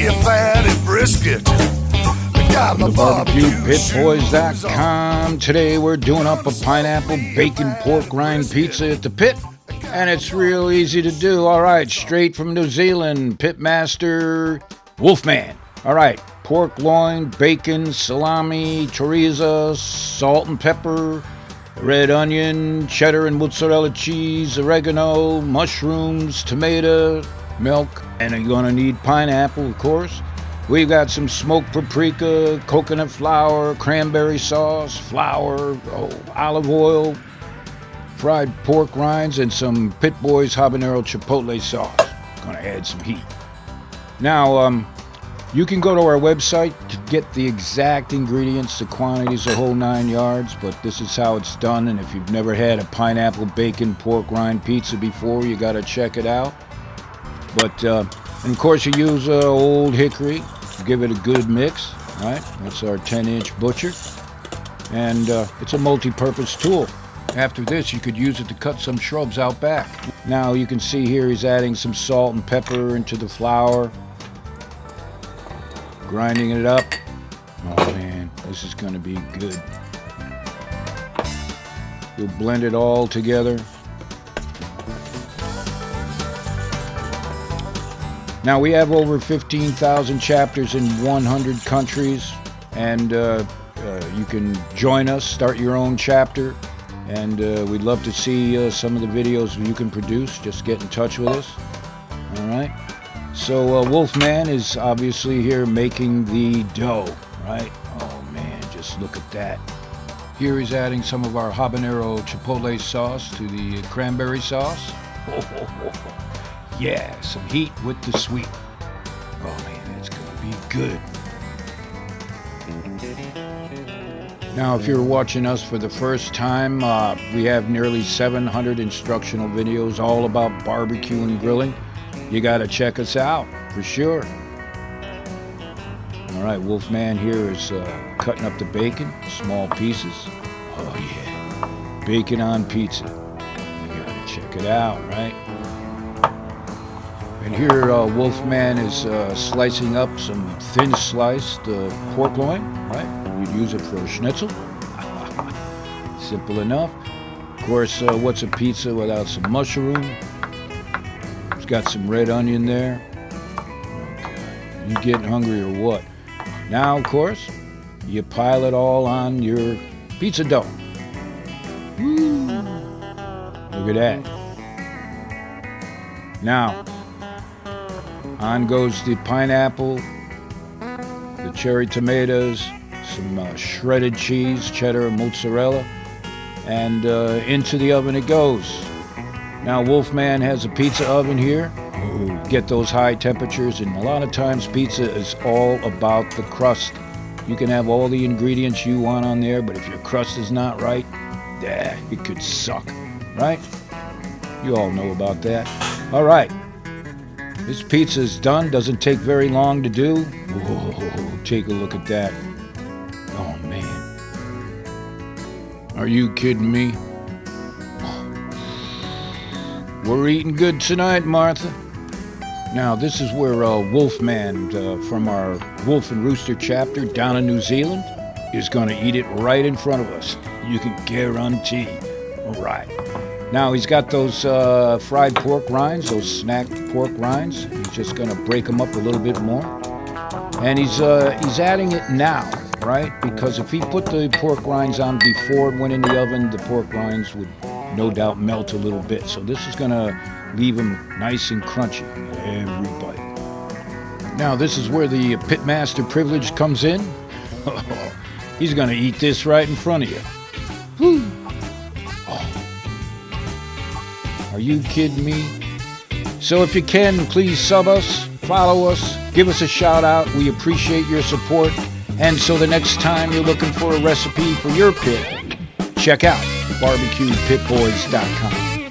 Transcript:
me a fatty brisket. Got my BBQPitBoys.com. Today we're doing up a pineapple bacon pork rind pizza at the pit. And it's real easy to do. All right, straight from New Zealand, Pitmaster Wolfman. All right, pork loin, bacon, salami, chorizo, salt and pepper, red onion, cheddar and mozzarella cheese, oregano, mushrooms, tomato, milk, and you're gonna need pineapple, of course. We've got some smoked paprika, coconut flour, cranberry sauce, flour, olive oil, fried pork rinds, and some Pit Boys habanero chipotle sauce. Gonna add some heat. Now, you can go to our website to get the exact ingredients, the quantities, the whole 9 yards, but this is how it's done. And if you've never had a pineapple bacon pork rind pizza before, you gotta check it out. But, and of course, you use Old Hickory. Give it a good mix, right? That's our 10-inch butcher. And it's a multi-purpose tool. After this, you could use it to cut some shrubs out back. Now you can see here he's adding some salt and pepper into the flour. Grinding it up. Oh man, this is gonna be good. We'll blend it all together. Now we have over 15,000 chapters in 100 countries, and you can join us, start your own chapter, and we'd love to see some of the videos you can produce. Just get in touch with us. All right. So Wolfman is obviously here making the dough, right? Oh man, just look at that. Here he's adding some of our habanero chipotle sauce to the cranberry sauce. Yeah, some heat with the sweet. Oh man, it's gonna be good. Now, if you're watching us for the first time, we have nearly 700 instructional videos all about barbecue and grilling. You gotta check us out, for sure. All right, Wolfman here is cutting up the bacon, small pieces. Oh yeah, bacon on pizza. You gotta check it out, right? And here Wolfman is slicing up some thin sliced pork loin, right? You'd use it for a schnitzel. Simple enough. Of course, what's a pizza without some mushroom? It's got some red onion there. Okay. You getting hungry or what? Now, of course, you pile it all on your pizza dough. Woo. Look at that. Now, on goes the pineapple, the cherry tomatoes, some shredded cheese, cheddar and mozzarella, and into the oven it goes. Now Wolfman has a pizza oven here. Get those high temperatures, and a lot of times pizza is all about the crust. You can have all the ingredients you want on there, but if your crust is not right, it could suck, right? You all know about that. All right. This pizza is done. Doesn't take very long to do. Whoa, take a look at that. Oh, man. Are you kidding me? We're eating good tonight, Martha. Now, this is where Wolfman from our Wolf and Rooster chapter down in New Zealand is going to eat it right in front of us. You can guarantee. All right. Now he's got those fried pork rinds, those snack pork rinds. He's just gonna break them up a little bit more, and he's adding it now, right? Because if he put the pork rinds on before it went in the oven, the pork rinds would no doubt melt a little bit. So this is gonna leave them nice and crunchy, every bite. Now this is where the pitmaster privilege comes in. He's gonna eat this right in front of you. Woo. Are you kidding me? So if you can, please sub us, follow us, give us a shout out. We appreciate your support. And so the next time you're looking for a recipe for your pit, check out BBQPitBoys.com.